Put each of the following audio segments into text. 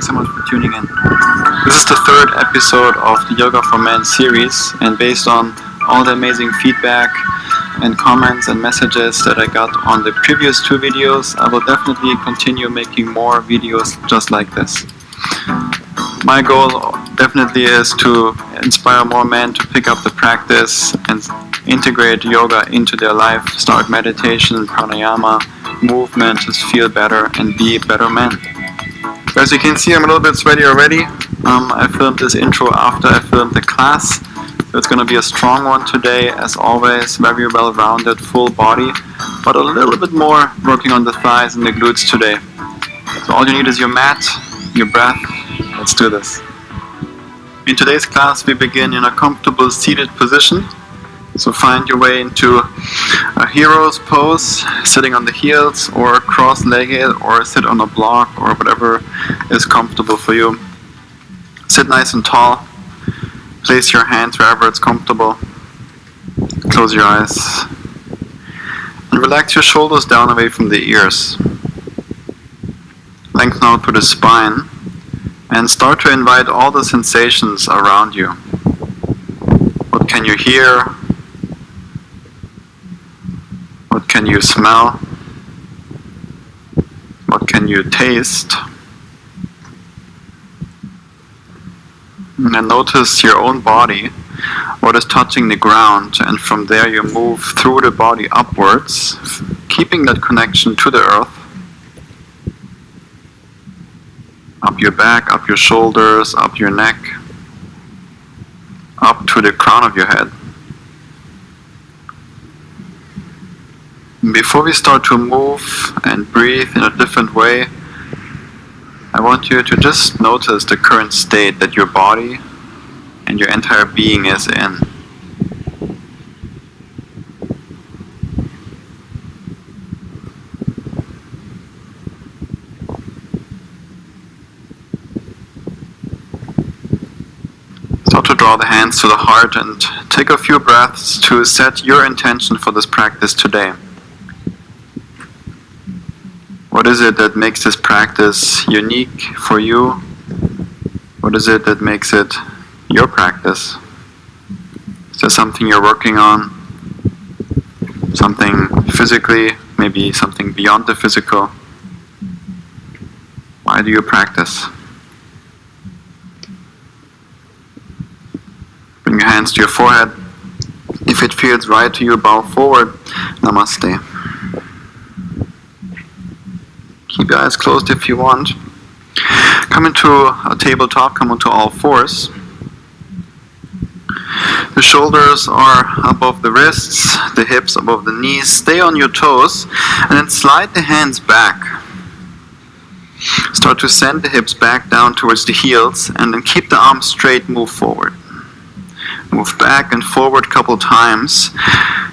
Thanks so much for tuning in. This is the third episode of the Yoga for Men series, and based on all the amazing feedback and comments and messages that I got on the previous two videos, I will definitely continue making more videos just like this. My goal definitely is to inspire more men to pick up the practice and integrate yoga into their life, start meditation, pranayama, movement, just feel better and be better men. As you can see, I'm a little bit sweaty already. I filmed this intro after I filmed the class. So it's going to be a strong one today, as always, very well-rounded, full body, but a little bit more working on the thighs and the glutes today. So all you need is your mat, your breath. Let's do this. In today's class, we begin in a comfortable seated position. So find your way into a hero's pose, sitting on the heels or cross-legged or sit on a block or whatever is comfortable for you. Sit nice and tall. Place your hands wherever it's comfortable. Close your eyes. And relax your shoulders down away from the ears. Lengthen out through the spine and start to invite all the sensations around you. What can you hear? What can you smell? What can you taste? And then notice your own body, what is touching the ground, and from there you move through the body upwards, keeping that connection to the earth. Up your back, up your shoulders, up your neck, up to the crown of your head. Before we start to move and breathe in a different way, I want you to just notice the current state that your body and your entire being is in. Start to draw the hands to the heart and take a few breaths to set your intention for this practice today. What is it that makes this practice unique for you? What is it that makes it your practice? Is there something you're working on? Something physically, maybe something beyond the physical? Why do you practice? Bring your hands to your forehead. If it feels right to you, bow forward. Namaste. Keep your eyes closed if you want. Come into a tabletop, come onto all fours. The shoulders are above the wrists, the hips above the knees. Stay on your toes and then slide the hands back. Start to send the hips back down towards the heels and then keep the arms straight, move forward. Move back and forward a couple times.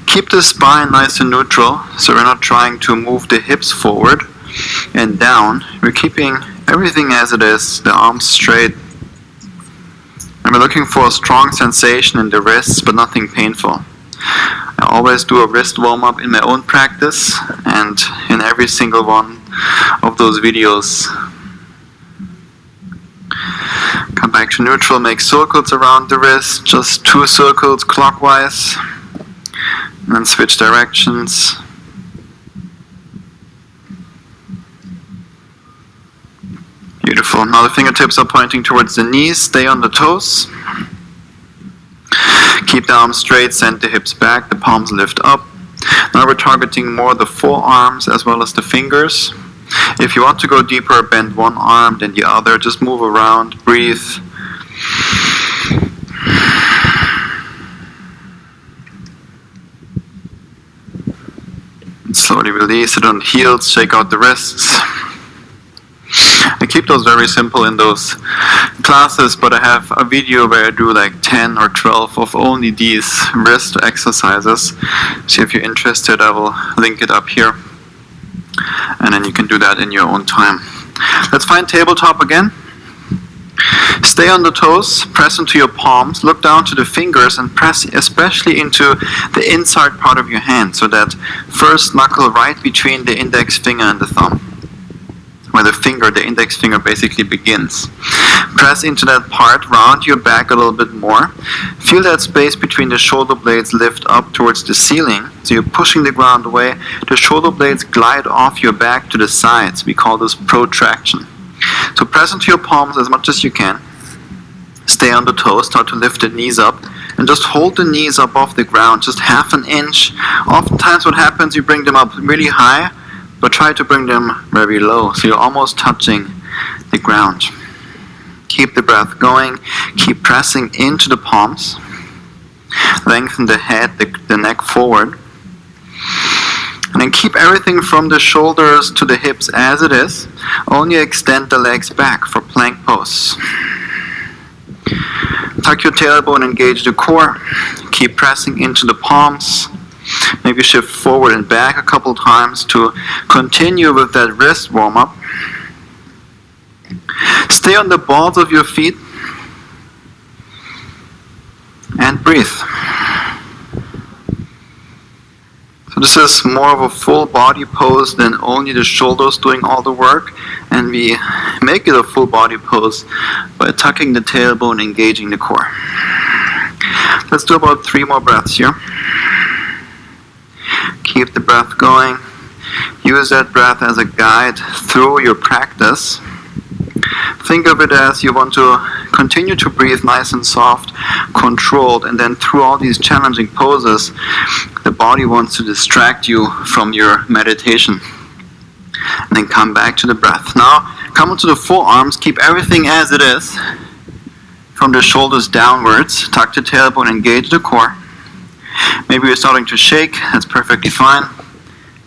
Keep the spine nice and neutral, so we're not trying to move the hips forward and down. We're keeping everything as it is, the arms straight. And we're looking for a strong sensation in the wrists, but nothing painful. I always do a wrist warm-up in my own practice and in every single one of those videos. Come back to neutral, make circles around the wrist, just 2 circles clockwise, and then switch directions. Beautiful. Now the fingertips are pointing towards the knees. Stay on the toes. Keep the arms straight, send the hips back, the palms lift up. Now we're targeting more the forearms as well as the fingers. If you want to go deeper, bend one arm, then the other. Just move around, breathe. And slowly release it on the heels, shake out the wrists. I keep those very simple in those classes, but I have a video where I do like 10 or 12 of only these wrist exercises. So if you're interested, I will link it up here. And then you can do that in your own time. Let's find tabletop again. Stay on the toes, press into your palms, look down to the fingers and press especially into the inside part of your hand, so that first knuckle right between the index finger and the thumb. Where the finger, the index finger, basically begins. Press into that part, round your back a little bit more. Feel that space between the shoulder blades lift up towards the ceiling. So you're pushing the ground away. The shoulder blades glide off your back to the sides. We call this protraction. So press into your palms as much as you can. Stay on the toes, start to lift the knees up, and just hold the knees up off the ground, just half an inch. Oftentimes what happens, you bring them up really high, but try to bring them very low, so you're almost touching the ground. Keep the breath going, keep pressing into the palms. Lengthen the head, the neck forward. And then keep everything from the shoulders to the hips as it is. Only extend the legs back for plank pose. Tuck your tailbone, engage the core. Keep pressing into the palms. Maybe shift forward and back a couple times to continue with that wrist warm-up. Stay on the balls of your feet and breathe. So this is more of a full body pose than only the shoulders doing all the work, and we make it a full body pose by tucking the tailbone, engaging the core. Let's do about 3 more breaths here. Keep the breath going. Use that breath as a guide through your practice. Think of it as you want to continue to breathe nice and soft, controlled, and then through all these challenging poses, the body wants to distract you from your meditation. And then come back to the breath. Now, come onto the forearms, keep everything as it is. From the shoulders downwards, tuck the tailbone, engage the core. Maybe you're starting to shake, that's perfectly fine.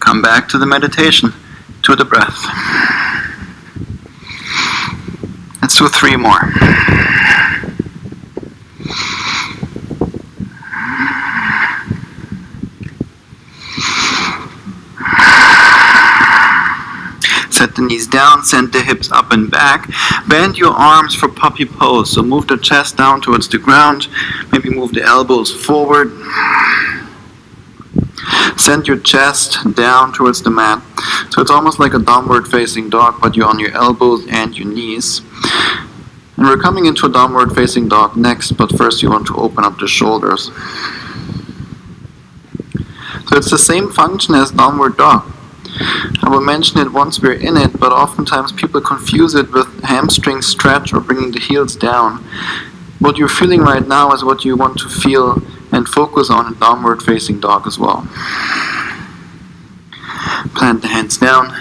Come back to the meditation, to the breath. Let's do 3 more. Set the knees down, send the hips up and back. Bend your arms for puppy pose. So move the chest down towards the ground. Maybe move the elbows forward. Send your chest down towards the mat. So it's almost like a downward facing dog, but you're on your elbows and your knees. And we're coming into a downward facing dog next, but first you want to open up the shoulders. So it's the same function as downward dog. I will mention it once we're in it, but oftentimes people confuse it with hamstring stretch or bringing the heels down. What you're feeling right now is what you want to feel and focus on in downward facing dog as well. Plant the hands down,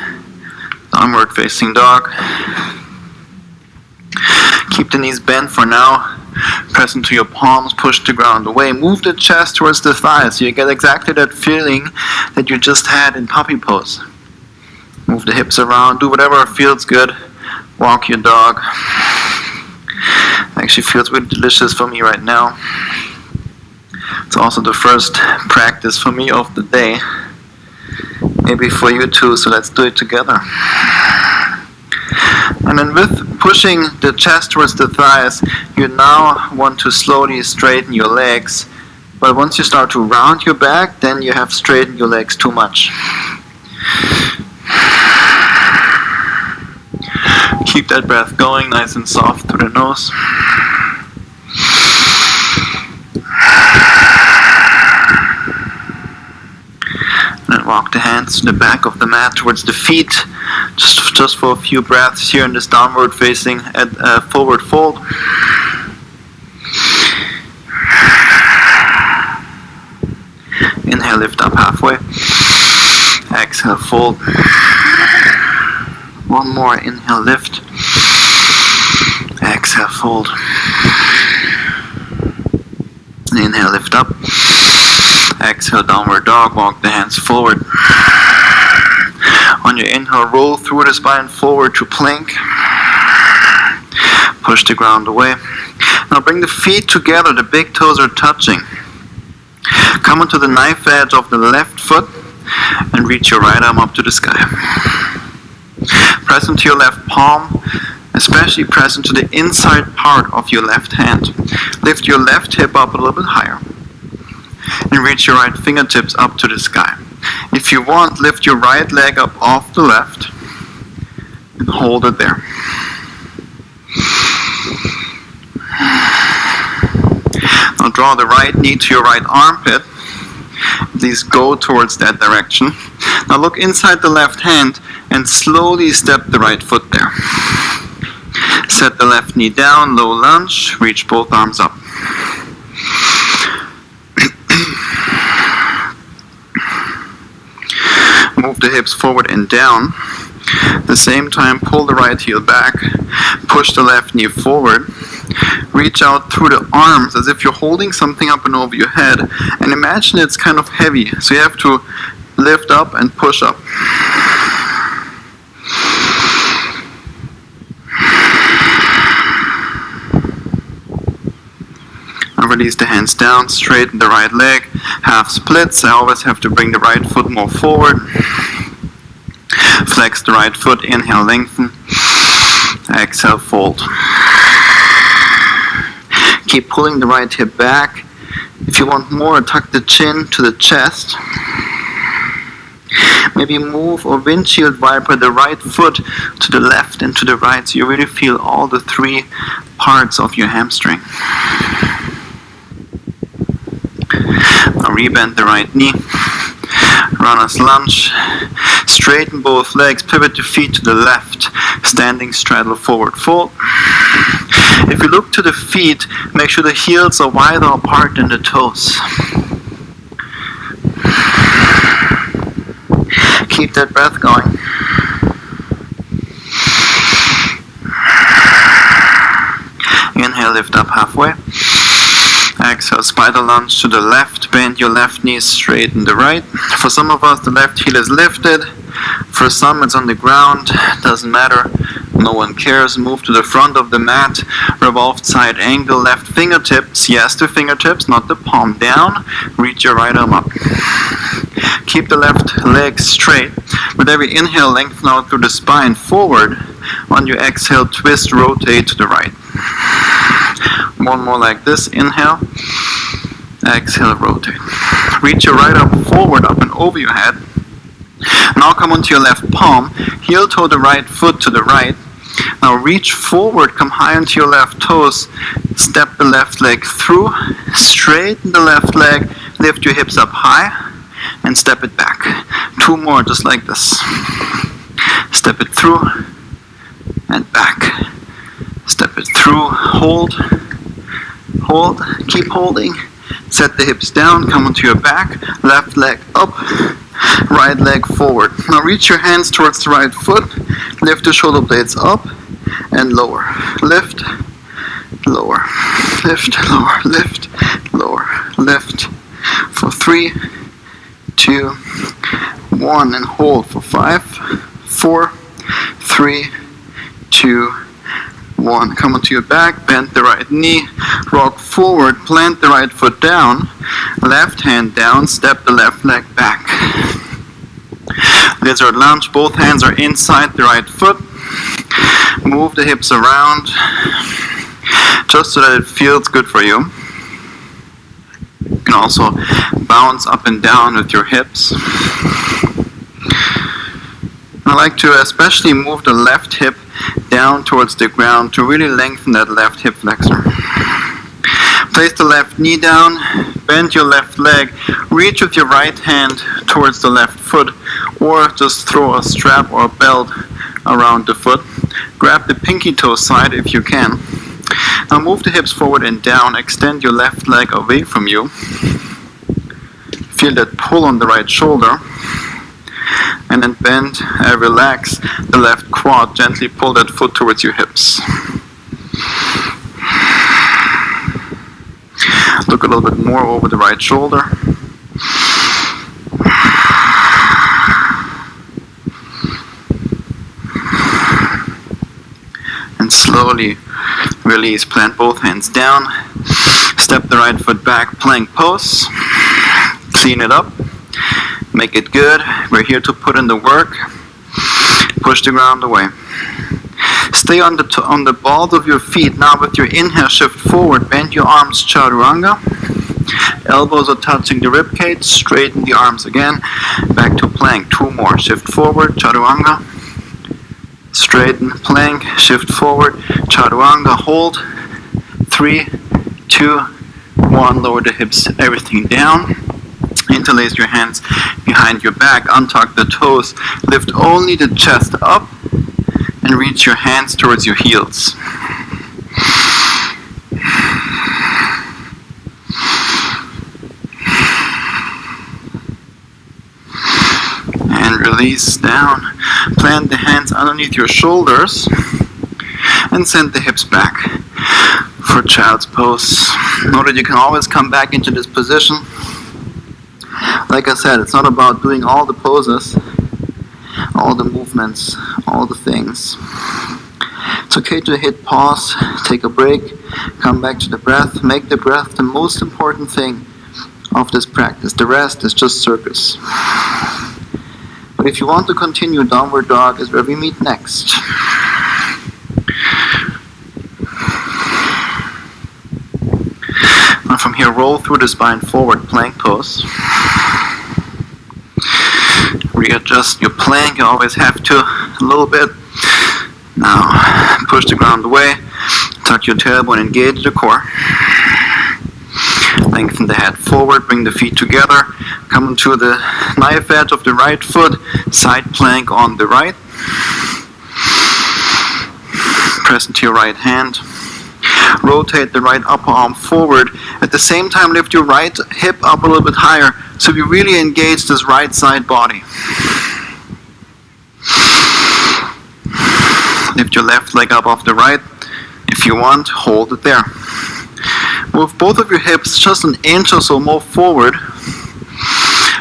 downward facing dog. Keep the knees bent for now. Press into your palms, push the ground away. Move the chest towards the thighs so you get exactly that feeling that you just had in puppy pose. Move the hips around, do whatever feels good. Walk your dog. Actually feels really delicious for me right now. It's also the first practice for me of the day. Maybe for you too, so let's do it together. And then with pushing the chest towards the thighs, you now want to slowly straighten your legs. But once you start to round your back, then you have straightened your legs too much. Keep that breath going, nice and soft through the nose. And then walk the hands to the back of the mat towards the feet. Just for a few breaths here in this downward facing forward fold. Inhale, lift up halfway. Exhale, fold. One more, inhale, lift. Exhale, fold. Inhale, lift up. Exhale, downward dog, walk the hands forward. On your inhale, roll through the spine forward to plank. Push the ground away. Now bring the feet together, the big toes are touching. Come onto the knife edge of the left foot and reach your right arm up to the sky. Press into your left palm, especially press into the inside part of your left hand. Lift your left hip up a little bit higher and reach your right fingertips up to the sky. If you want, lift your right leg up off the left Hold it there. Now draw the right knee to your right armpit. Please go towards that direction. Now look inside the left hand and slowly step the right foot there. Set the left knee down, low lunge, reach both arms up. Move the hips forward and down. At the same time, pull the right heel back, push the left knee forward, reach out through the arms as if you're holding something up and over your head, and imagine it's kind of heavy, so you have to lift up and push up. Now release the hands down, straighten the right leg, half splits. I always have to bring the right foot more forward. Flex the right foot, inhale, lengthen, exhale, fold. Keep pulling the right hip back. If you want more, tuck the chin to the chest. Maybe move or windshield wiper the right foot to the left and to the right so you really feel all the three parts of your hamstring. Now rebend the right knee. Runner's lunge. Straighten both legs, pivot the feet to the left, standing straddle forward fold. If you look to the feet, make sure the heels are wider apart than the toes. Keep that breath going. Inhale, lift up halfway. Exhale, spider lunge to the left, bend your left knee, straighten the right. For some of us, the left heel is lifted. For some, it's on the ground. Doesn't matter. No one cares. Move to the front of the mat. Revolved side angle, left fingertips. Yes, the fingertips, not the palm down. Reach your right arm up. Keep the left leg straight. With every inhale, lengthen out through the spine forward. On your exhale, twist, rotate to the right. One more like this. Inhale. Exhale, rotate. Reach your right arm forward, up and over your head. Now come onto your left palm. Heel toe the right foot to the right. Now reach forward, come high onto your left toes. Step the left leg through. Straighten the left leg. Lift your hips up high. And step it back. Two more, just like this. Step it through. And back. Step it through. Hold. Hold. Keep holding. Set the hips down. Come onto your back. Left leg up. Right leg forward. Now reach your hands towards the right foot. Lift the shoulder blades up and lower. Lift. Lower. Lift. Lower. Lift. Lower. Lift. For 3, 2, 1. And hold for 5, 4, 3, 2, 1. Come onto your back, bend the right knee, rock forward, plant the right foot down, left hand down, step the left leg back. Lizard lunge, both hands are inside the right foot. Move the hips around, just so that it feels good for you. You can also bounce up and down with your hips. I like to especially move the left hip down towards the ground to really lengthen that left hip flexor. Place the left knee down, bend your left leg, reach with your right hand towards the left foot, or just throw a strap or a belt around the foot. Grab the pinky toe side if you can. Now move the hips forward and down, extend your left leg away from you. Feel that pull on the right shoulder. And then bend and relax the left quad. Gently pull that foot towards your hips. Look a little bit more over the right shoulder. And slowly release. Plant both hands down. Step the right foot back, plank pose. Clean it up. Make it good. We're here to put in the work. Push the ground away. Stay on the balls of your feet. Now with your inhale, shift forward. Bend your arms, chaturanga. Elbows are touching the rib cage. Straighten the arms again. Back to plank. 2 more. Shift forward, chaturanga. Straighten straighten, plank, shift forward, chaturanga, hold, 3, 2, 1, lower the hips, everything down, interlace your hands behind your back, untuck the toes, lift only the chest up, and reach your hands towards your heels. And release down, plant the hands underneath your shoulders, and send the hips back for child's pose. Know that you can always come back into this position. Like I said, it's not about doing all the poses, all the movements, all the things. It's okay to hit pause, take a break, come back to the breath, make the breath the most important thing of this practice. The rest is just circus. But if you want to continue, downward dog is where we meet next. And from here, roll through the spine forward, plank pose. Readjust your plank, you always have to, a little bit. Now, push the ground away, tuck your tailbone, engage the core. Lengthen the head forward, bring the feet together, come into the knife edge of the right foot, side plank on the right. Press into your right hand. Rotate the right upper arm forward. At the same time, lift your right hip up a little bit higher, so we really engage this right side body. Lift your left leg up off the right. If you want, hold it there. Move both of your hips just an inch or so more forward.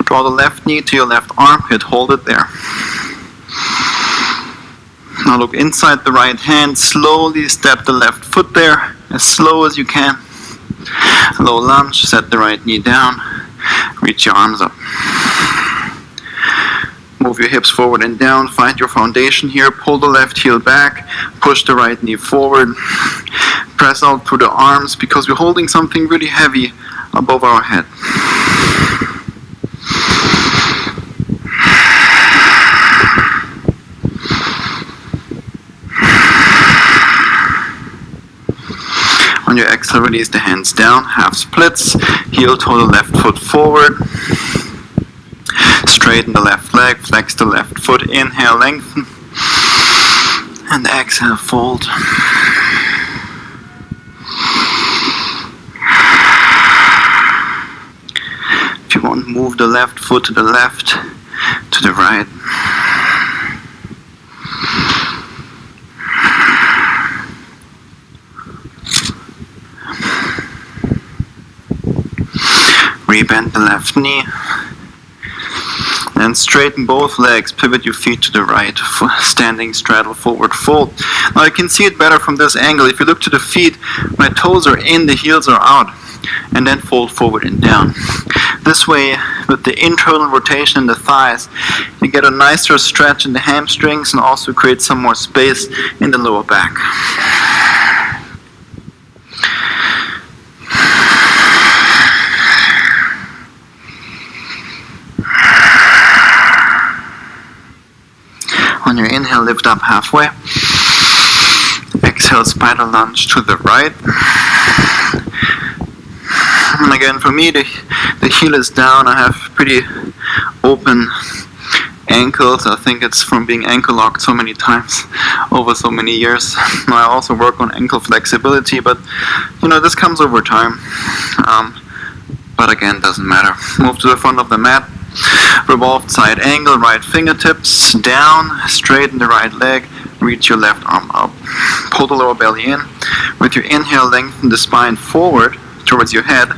Draw the left knee to your left armpit, hold it there. Now look inside the right hand, slowly step the left foot there, as slow as you can. Low lunge, set the right knee down, reach your arms up. Move your hips forward and down, find your foundation here, pull the left heel back, push the right knee forward, press out through the arms because we're holding something really heavy above our head. On your exhale, release the hands down, half splits, heel toe the left foot forward. Straighten the left leg, flex the left foot, inhale, lengthen, and exhale, fold. If you want, move the left foot to the left, to the right. Rebend the left knee. And straighten both legs, pivot your feet to the right, standing straddle forward fold. Now you can see it better from this angle. If you look to the feet, my toes are in, the heels are out, and then fold forward and down. This way, with the internal rotation in the thighs, you get a nicer stretch in the hamstrings and also create some more space in the lower back. On your inhale, lift up halfway. Exhale, spider lunge to the right. And again, for me, the heel is down. I have pretty open ankles. I think it's from being ankle locked so many times over so many years. I also work on ankle flexibility, but you know, this comes over time. But again, doesn't matter. Move to the front of the mat. Revolved side angle, right fingertips down, straighten the right leg, reach your left arm up. Pull the lower belly in. With your inhale, lengthen the spine forward towards your head.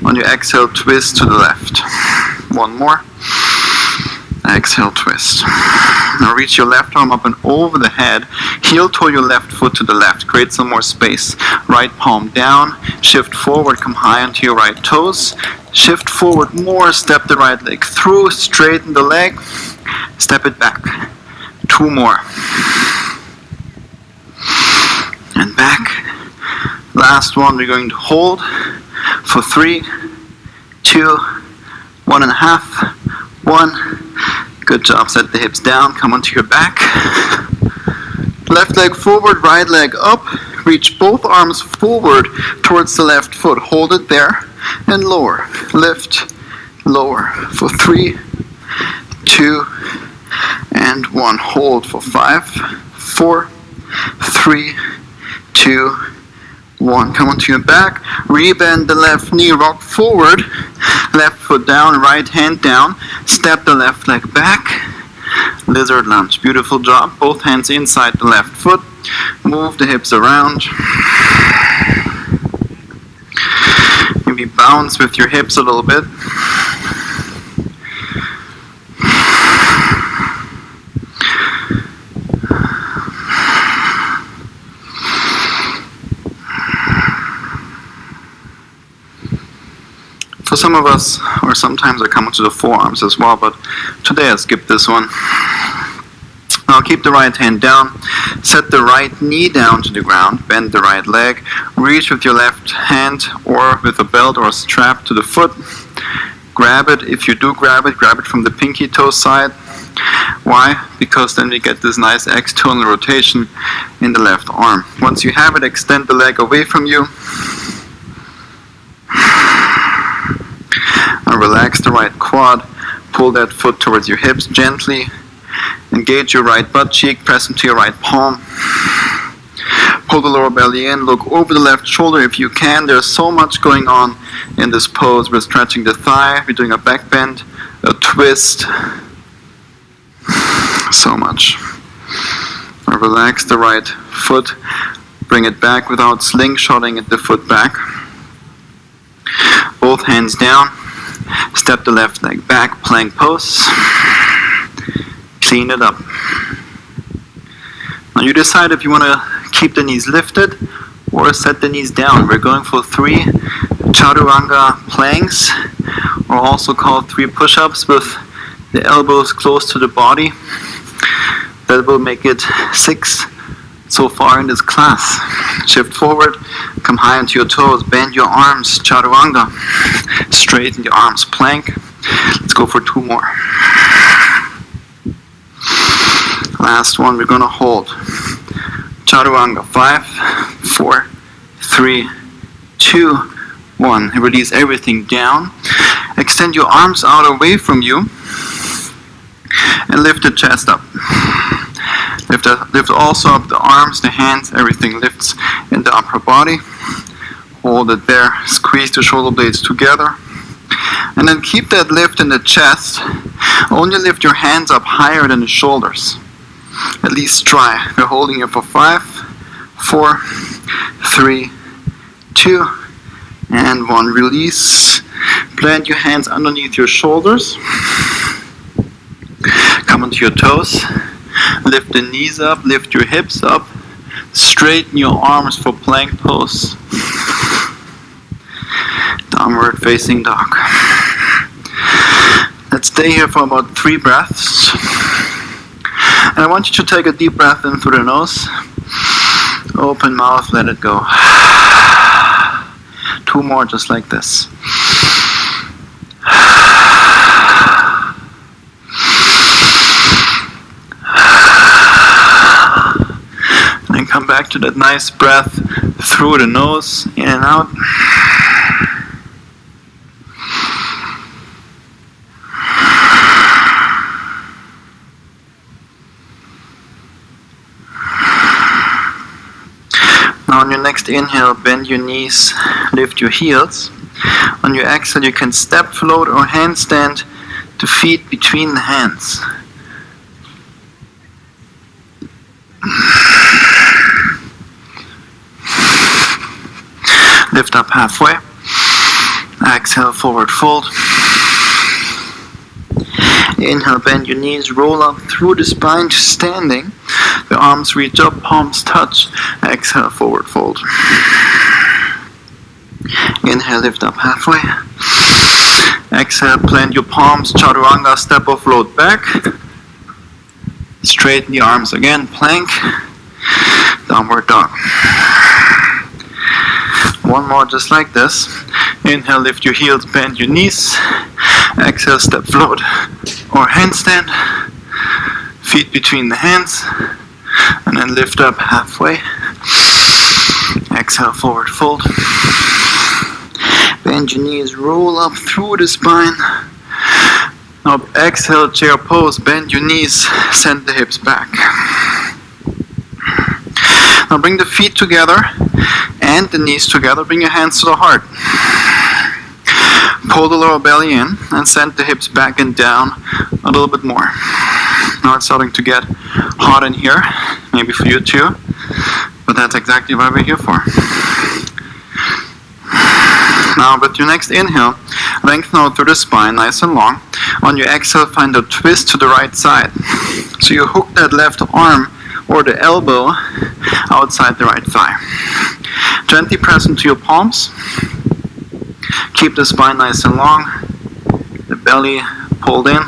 On your exhale, twist to the left. One more. Exhale, twist. Now reach your left arm up and over the head. Heel toe your left foot to the left. Create some more space. Right palm down. Shift forward. Come high onto your right toes. Shift forward more. Step the right leg through. Straighten the leg. Step it back. Two more. And back. Last one. We're going to hold for 3, 2, 1.5. 1. Good job. Set the hips down. Come onto your back. Left leg forward, right leg up. Reach both arms forward towards the left foot. Hold it there and lower. Lift, lower for 3, 2, and 1. Hold for 5, 4, 3, 2, 1. Come onto your back. Rebend the left knee. Rock forward. Left foot down. Right hand down. Step the left leg back. Lizard lunge. Beautiful job. Both hands inside the left foot. Move the hips around. Maybe bounce with your hips a little bit. For some of us, or sometimes I come to the forearms as well, but today I skipped this one. Now keep the right hand down, set the right knee down to the ground, bend the right leg, reach with your left hand or with a belt or a strap to the foot. Grab it. If you do grab it from the pinky toe side. Why? Because then we get this nice external rotation in the left arm. Once you have it, extend the leg away from you. And relax the right quad. Pull that foot towards your hips gently. Engage your right butt cheek. Press into your right palm. Pull the lower belly in. Look over the left shoulder if you can. There's so much going on in this pose. We're stretching the thigh. We're doing a back bend, a twist. So much. Now relax the right foot. Bring it back without slingshotting it the foot back. Both hands down. Step the left leg back, plank pose. Clean it up. Now you decide if you want to keep the knees lifted or set the knees down. We're going for 3 chaturanga planks, or also called 3 push-ups with the elbows close to the body. That will make it 6 so far in this class. Shift forward, come high onto your toes, bend your arms, chaturanga. Straighten the arms, plank. Let's go for 2 more. Last one, we're gonna hold. Chaturanga, 5, 4, 3, 2, 1. Release everything down. Extend your arms out away from you and lift the chest up. Lift also up the arms, the hands, everything lifts in the upper body. Hold it there, squeeze the shoulder blades together. And then keep that lift in the chest. Only lift your hands up higher than the shoulders. At least try. We're holding here for 5, 4, 3, 2, and 1. Release. Plant your hands underneath your shoulders. Come onto your toes. Lift the knees up, lift your hips up. Straighten your arms for plank pose. Downward facing dog. Let's stay here for about 3 breaths. And I want you to take a deep breath in through the nose. Open mouth, let it go. 2 more just like this. And then come back to that nice breath through the nose, in and out. Now on your next inhale, bend your knees, lift your heels. On your exhale, you can step, float, or handstand the feet between the hands. Lift up halfway. Exhale, forward fold. Inhale, bend your knees, roll up through the spine to standing. The arms reach up, palms touch. Exhale, forward fold. Inhale, lift up halfway. Exhale, plant your palms, chaturanga, step or float back. Straighten the arms again, plank. Downward dog. 1 more just like this. Inhale, lift your heels, bend your knees. Exhale, step, float, or handstand. Feet between the hands. And then lift up halfway. Exhale, forward fold. Bend your knees, roll up through the spine. Now exhale, chair pose, bend your knees, send the hips back. Now bring the feet together and the knees together, bring your hands to the heart. Pull the lower belly in and send the hips back and down a little bit more. Now it's starting to get hot in here, maybe for you too, but that's exactly what we're here for. Now with your next inhale, lengthen out through the spine, nice and long. On your exhale, find a twist to the right side. So you hook that left arm or the elbow outside the right thigh. Gently press into your palms. Keep the spine nice and long, the belly pulled in.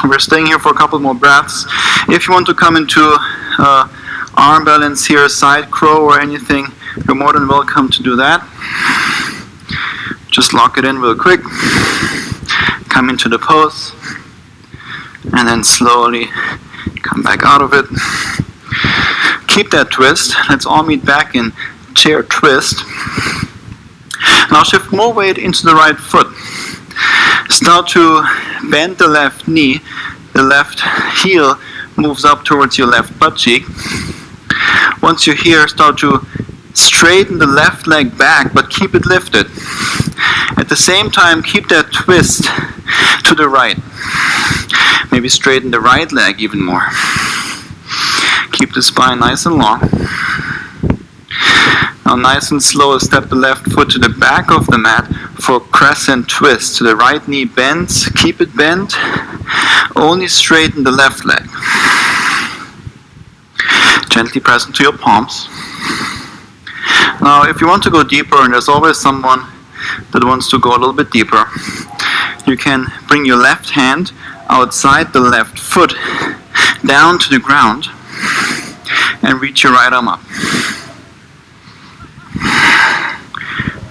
We're staying here for a couple more breaths. If you want to come into arm balance here, side crow or anything, you're more than welcome to do that. Just lock it in real quick. Come into the pose. And then slowly come back out of it. Keep that twist. Let's all meet back in chair twist. Now shift more weight into the right foot. Start to bend the left knee. The left heel moves up towards your left butt cheek. Once you're here, start to straighten the left leg back, but keep it lifted. At the same time, keep that twist to the right. Maybe straighten the right leg even more. Keep the spine nice and long. Now nice and slow, step the left foot to the back of the mat for a crescent twist. So the right knee bends, keep it bent. Only straighten the left leg. Gently press into your palms. Now if you want to go deeper, and there's always someone that wants to go a little bit deeper, you can bring your left hand outside the left foot down to the ground and reach your right arm up.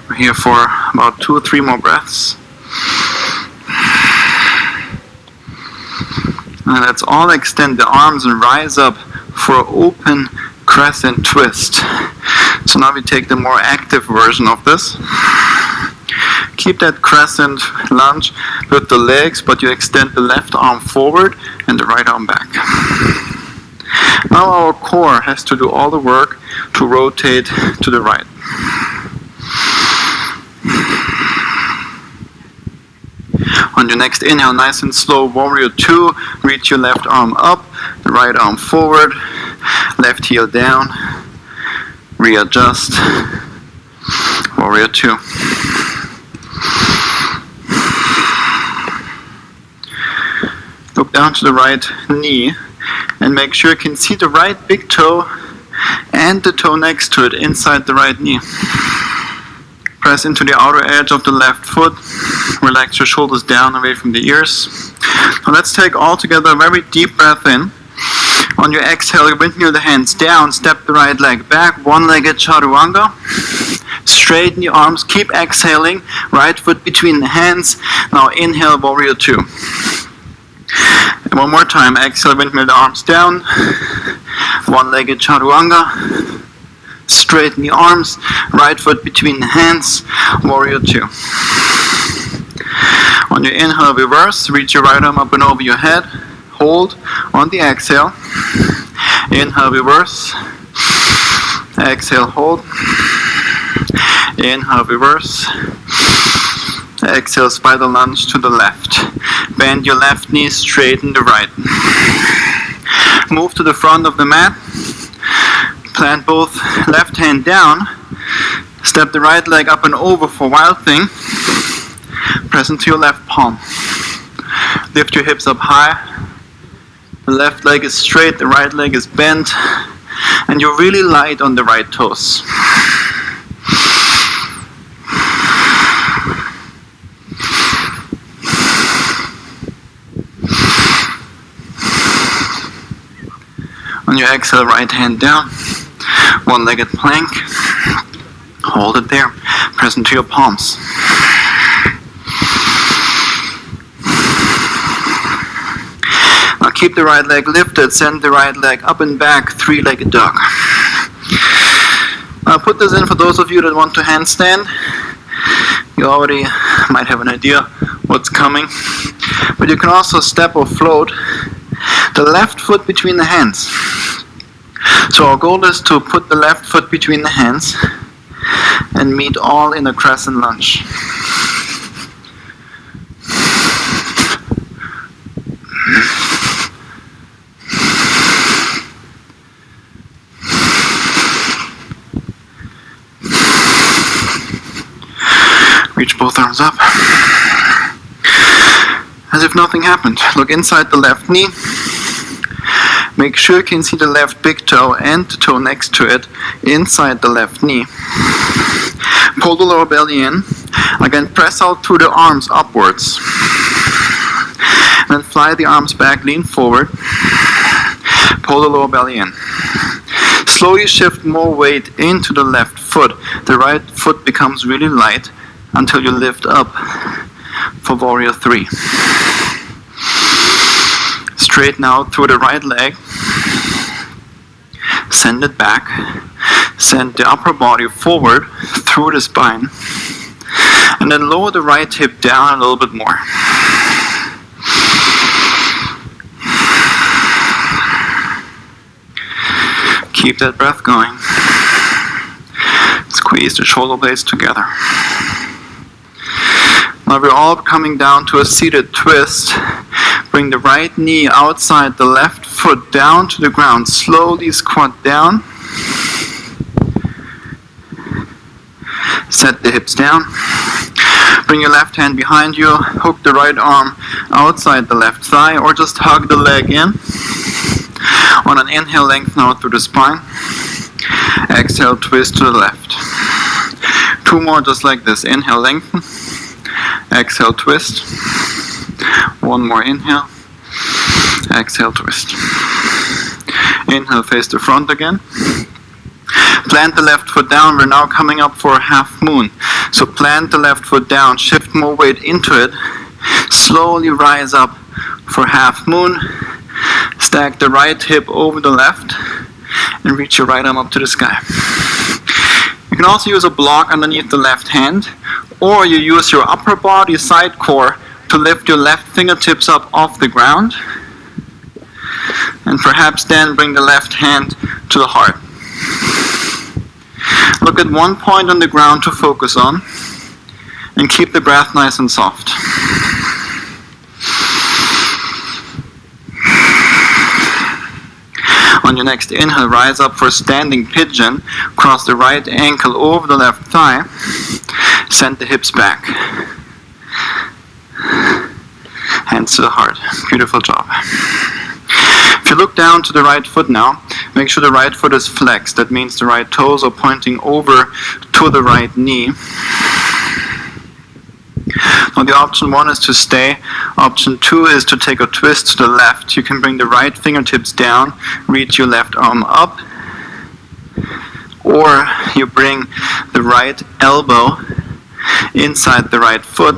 We're here for about 2 or 3 more breaths. And let's all extend the arms and rise up for an open crescent twist. So now we take the more active version of this. Keep that crescent lunge with the legs, but you extend the left arm forward and the right arm back. Now our core has to do all the work to rotate to the right. On your next inhale, nice and slow, warrior 2, reach your left arm up, the right arm forward, left heel down, readjust, warrior 2. Look down to the right knee and make sure you can see the right big toe and the toe next to it inside the right knee. Press into the outer edge of the left foot. Relax your shoulders down away from the ears. Now let's take all together a very deep breath in. On your exhale, windmill the hands down, step the right leg back, one-legged chaturanga. Straighten your arms, keep exhaling, right foot between the hands. Now inhale, warrior 2. And one more time, exhale, windmill the arms down, one-legged chaturanga. Straighten the arms, right foot between the hands, warrior 2. On your inhale, reverse, reach your right arm up and over your head, hold on the exhale. Inhale, reverse, exhale, hold. Inhale, reverse, exhale, spider lunge to the left. Bend your left knee, straighten the right. Move to the front of the mat. Plant both left hand down. Step the right leg up and over for wild thing. Press into your left palm. Lift your hips up high. The left leg is straight, the right leg is bent. And you're really light on the right toes. On your exhale, right hand down. One-legged plank. Hold it there. Press into your palms. Now Keep the right leg lifted, send the right leg up and back, three-legged dog. I'll put this in for those of you that want to handstand. You already might have an idea what's coming. But you can also step or float the left foot between the hands. So our goal is to put the left foot between the hands and meet all in a crescent lunge. Reach both arms up. As if nothing happened. Look inside the left knee. Make sure you can see the left big toe and the toe next to it inside the left knee. Pull the lower belly in. Again, press out through the arms upwards. Then fly the arms back, lean forward. Pull the lower belly in. Slowly shift more weight into the left foot. The right foot becomes really light until you lift up for Warrior 3. Straighten out through the right leg. Send it back. Send the upper body forward through the spine. And then lower the right hip down a little bit more. Keep that breath going. Squeeze the shoulder blades together. Now we're all coming down to a seated twist. Bring the right knee outside the left foot down to the ground. Slowly squat down. Set the hips down. Bring your left hand behind you. Hook the right arm outside the left thigh or just hug the leg in. On an inhale, lengthen out through the spine. Exhale, twist to the left. 2 more just like this. Inhale, lengthen. Exhale, twist. 1 more inhale. Exhale, twist. Inhale, face the front again. Plant the left foot down. We're now coming up for a half moon. So plant the left foot down. Shift more weight into it. Slowly rise up for half moon. Stack the right hip over the left. And reach your right arm up to the sky. You can also use a block underneath the left hand. Or you use your upper body side core to lift your left fingertips up off the ground. And perhaps then bring the left hand to the heart. Look at one point on the ground to focus on. And keep the breath nice and soft. On your next inhale, rise up for standing pigeon. Cross the right ankle over the left thigh. Send the hips back. Hands to the heart. Beautiful job. If you look down to the right foot now, make sure the right foot is flexed. That means the right toes are pointing over to the right knee. Now the option 1 is to stay. Option 2 is to take a twist to the left. You can bring the right fingertips down, reach your left arm up, or you bring the right elbow inside the right foot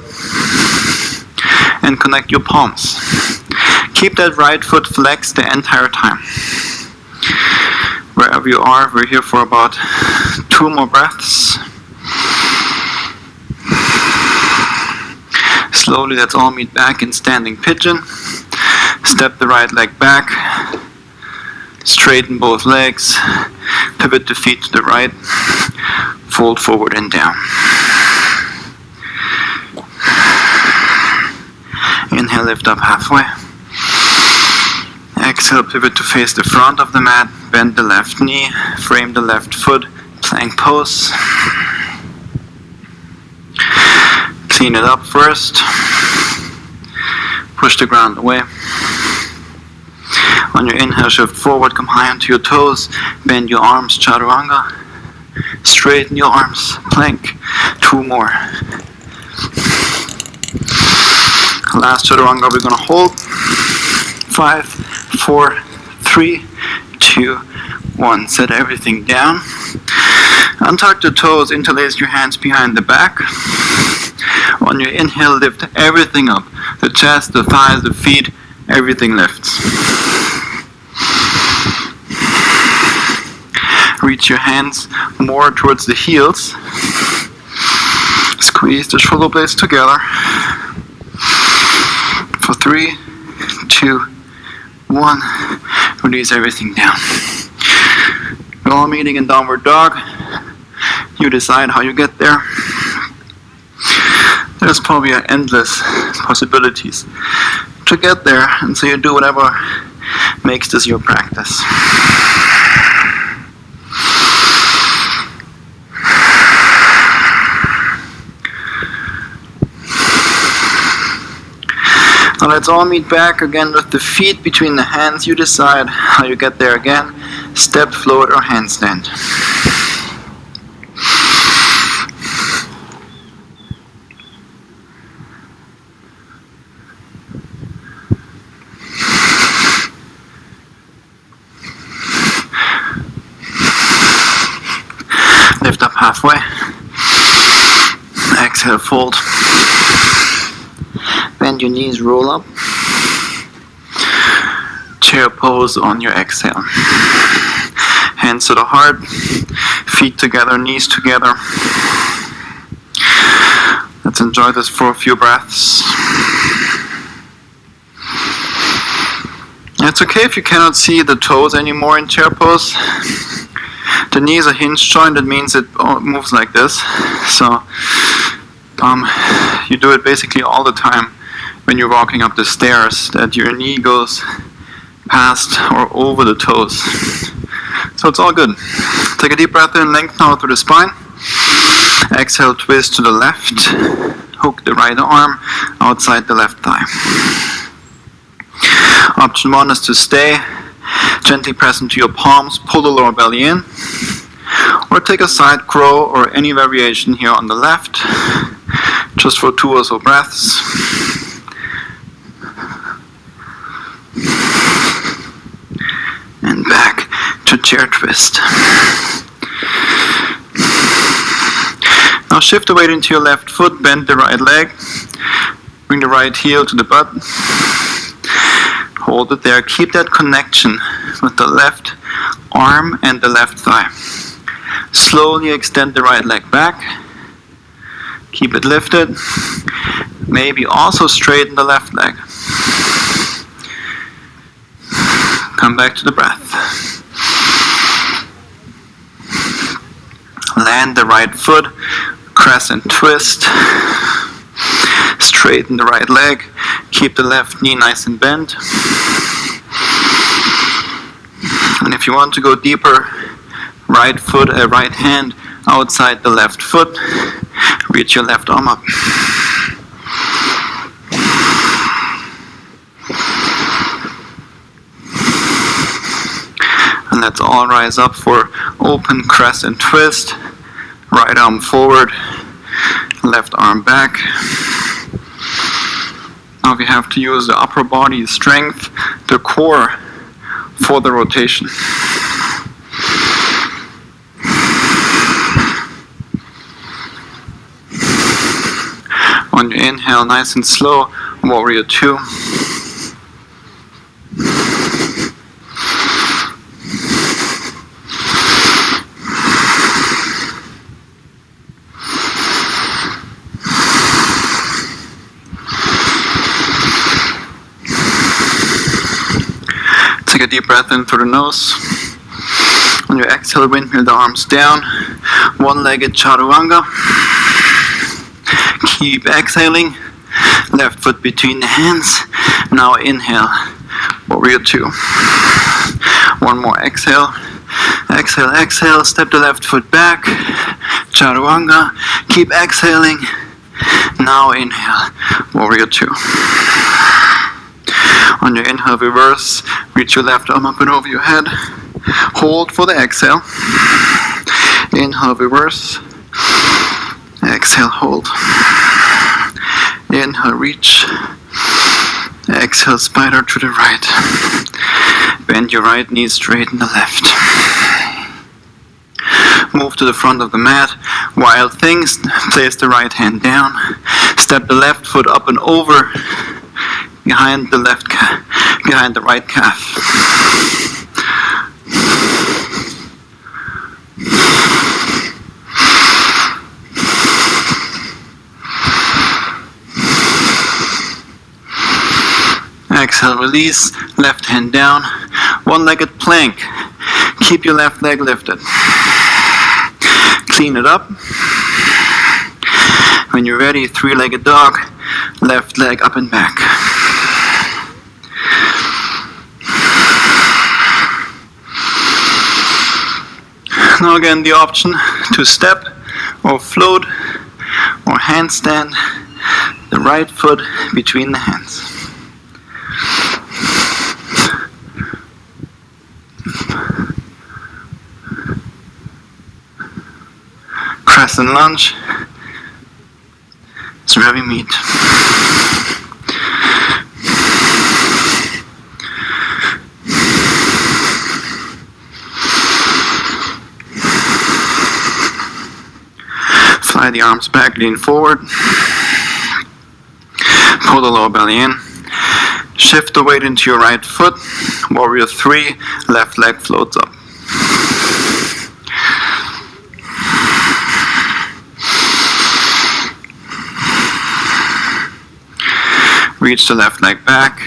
and connect your palms. Keep that right foot flexed the entire time. Wherever you are, we're here for about 2 more breaths. Slowly, let's all meet back in standing pigeon. Step the right leg back. Straighten both legs. Pivot the feet to the right. Fold forward and down. Inhale, lift up halfway. Exhale, pivot to face the front of the mat. Bend the left knee. Frame the left foot. Plank pose. Clean it up first. Push the ground away. On your inhale, shift forward, come high onto your toes. Bend your arms, chaturanga. Straighten your arms, plank. 2 more. Last chaturanga we're going to hold. 5, 4, 3, 2, 1. Set everything down. Untuck the toes, interlace your hands behind the back. On your inhale, lift everything up. The chest, the thighs, the feet, everything lifts. Reach your hands more towards the heels. Squeeze the shoulder blades together. For 3, 2, 1. Release everything down. We're all meeting in downward dog. You decide how you get there. There's probably endless possibilities to get there, and so you do whatever makes this your practice. Now let's all meet back again with the feet between the hands. You decide how you get there again. Step, float, or handstand. Lift up halfway. Exhale, fold. Bend your knees, roll up. Chair pose on your exhale. Hands to the heart, feet together, knees together. Let's enjoy this for a few breaths. It's okay if you cannot see the toes anymore in chair pose. The knee is a hinge joint, that means it moves like this. So you do it basically all the time when you're walking up the stairs, that your knee goes past or over the toes. So it's all good. Take a deep breath in, lengthen out through the spine. Exhale, twist to the left. Hook the right arm outside the left thigh. Option 1 is to stay. Gently press into your palms, pull the lower belly in. Or take a side crow or any variation here on the left. Just for 2 or so breaths. And back to chair twist. Now shift the weight into your left foot, bend the right leg, bring the right heel to the butt, hold it there, keep that connection with the left arm and the left thigh. Slowly extend the right leg back, keep it lifted, maybe also straighten the left leg. Come back to the breath. Land the right foot, crescent twist. Straighten the right leg. Keep the left knee nice and bent. And if you want to go deeper, right foot, right hand outside the left foot. Reach your left arm up. And let's all rise up for open crescent twist. Right arm forward, left arm back. Now we have to use the upper body strength, the core, for the rotation. On your inhale, nice and slow, warrior 2. Take a deep breath in through the nose. On your exhale, windmill the arms down. One-legged chaturanga. Keep exhaling. Left foot between the hands. Now inhale. Warrior 2. One more exhale. Exhale, exhale. Step the left foot back. Chaturanga. Keep exhaling. Now inhale. Warrior 2. On your inhale, reverse. Reach your left arm up and over your head. Hold for the exhale. Inhale, reverse. Exhale, hold. Inhale, reach. Exhale, spider to the right. Bend your right knee, straighten the left. Move to the front of the mat. Wild things. Place the right hand down. Step the left foot up and over. Behind the behind the right calf. Exhale, release. Left hand down. One-legged plank. Keep your left leg lifted. Clean it up. When you're ready, three-legged dog. Left leg up and back. Now again, the option to step or float or handstand the right foot between the hands. Crescent lunge is where we meet. Fly the arms back, lean forward. Pull the lower belly in. Shift the weight into your right foot. Warrior 3, left leg floats up. Reach the left leg back.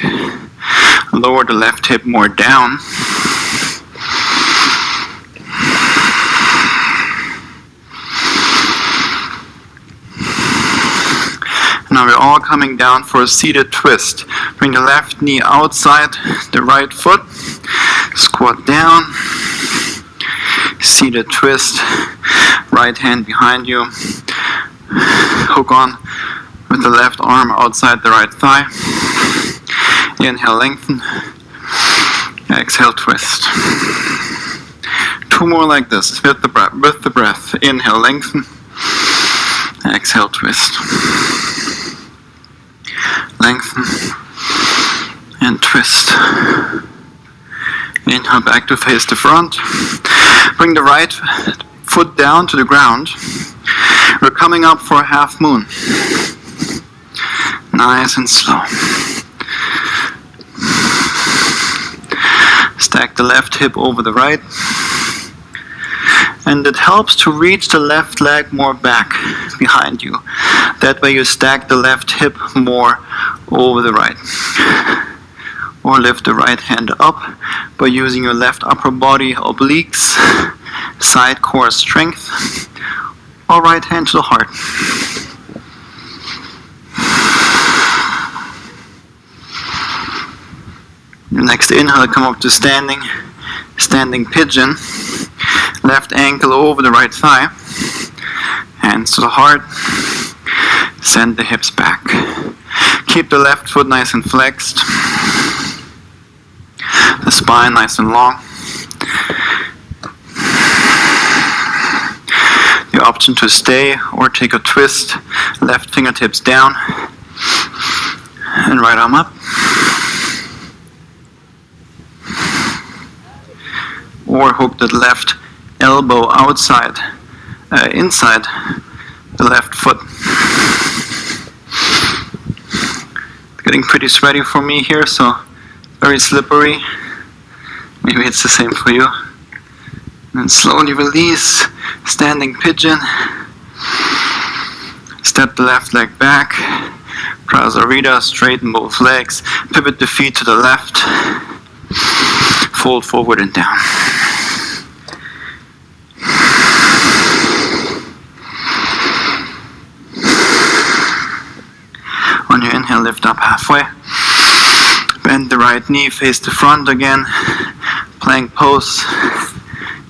Lower the left hip more down. Now we're all coming down for a seated twist. Bring the left knee outside the right foot. Squat down. Seated twist. Right hand behind you. Hook on with the left arm outside the right thigh. Inhale, lengthen. Exhale, twist. Two more like this with the breath. Inhale, lengthen. Exhale, twist. Lengthen and twist. Inhale, back to face the front. Bring the right foot down to the ground. We're coming up for a half moon. Nice and slow. Stack the left hip over the right. And it helps to reach the left leg more back behind you. That way you stack the left hip more over the right. Or lift the right hand up by using your left upper body obliques, side core strength, or right hand to the heart. Your next inhale, come up to standing pigeon. Left ankle over the right thigh. Hands to the heart. Send the hips back. Keep the left foot nice and flexed. The spine nice and long. The option to stay or take a twist. Left fingertips down. And right arm up. Or hook the left elbow inside the left foot. It's getting pretty sweaty for me here, so very slippery. Maybe it's the same for you. And slowly release, standing pigeon. Step the left leg back. Prasarita, straighten both legs. Pivot the feet to the left. Fold forward and down. On your inhale, lift up halfway. Bend the right knee, face the front again. Plank pose.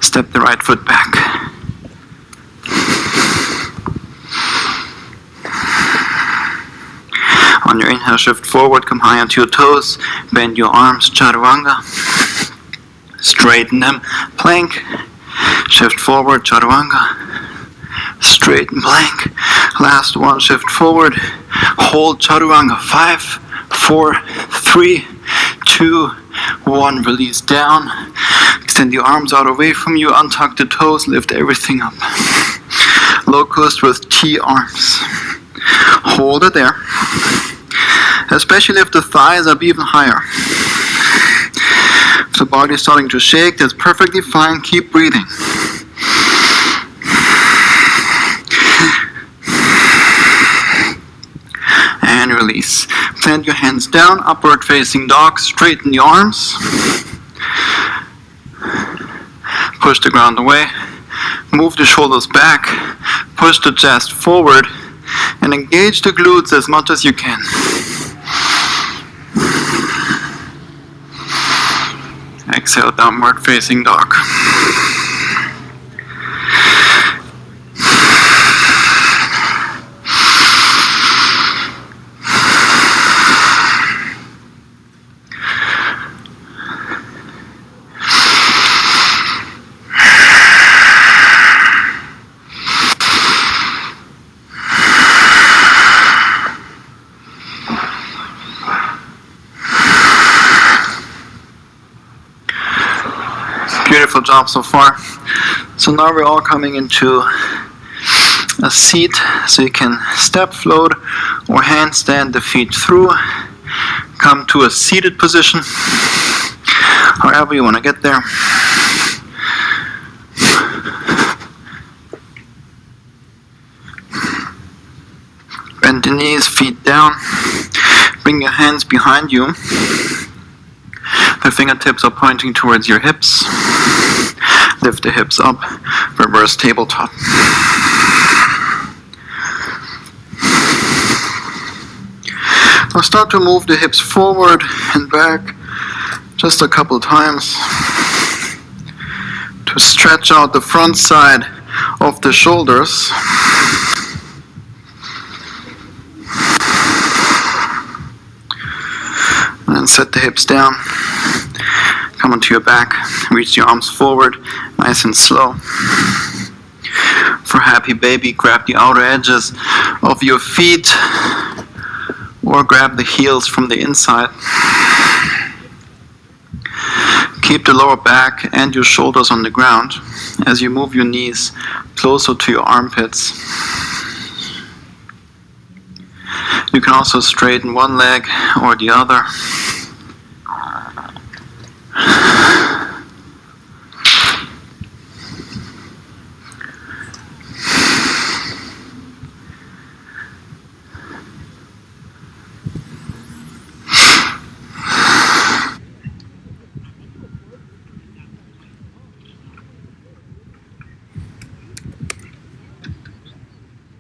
Step the right foot back. On your inhale, shift forward, come high onto your toes. Bend your arms, chaturanga. Straighten them, plank. Shift forward, chaturanga. Straighten, plank. Last one, shift forward. Hold chaturanga. 5, 4, 3, 2, 1. Release down. Extend your arms out away from you. Untuck the toes. Lift everything up. Locust with T arms. Hold it there. Especially if the thighs are even higher. If the body is starting to shake, that's perfectly fine. Keep breathing. And release. Plant your hands down, upward facing dog, straighten the arms. Push the ground away. Move the shoulders back, push the chest forward, and engage the glutes as much as you can. Exhale, downward facing dog. Beautiful job so far. So now we're all coming into a seat, so you can step float or handstand the feet through. Come to a seated position, however you want to get there. Bend the knees, feet down. Bring your hands behind you. The fingertips are pointing towards your hips. Lift the hips up, reverse tabletop. Now start to move the hips forward and back just a couple times to stretch out the front side of the shoulders. And set the hips down. Come onto your back, reach your arms forward, nice and slow. For happy baby, grab the outer edges of your feet or grab the heels from the inside. Keep the lower back and your shoulders on the ground as you move your knees closer to your armpits. You can also straighten one leg or the other.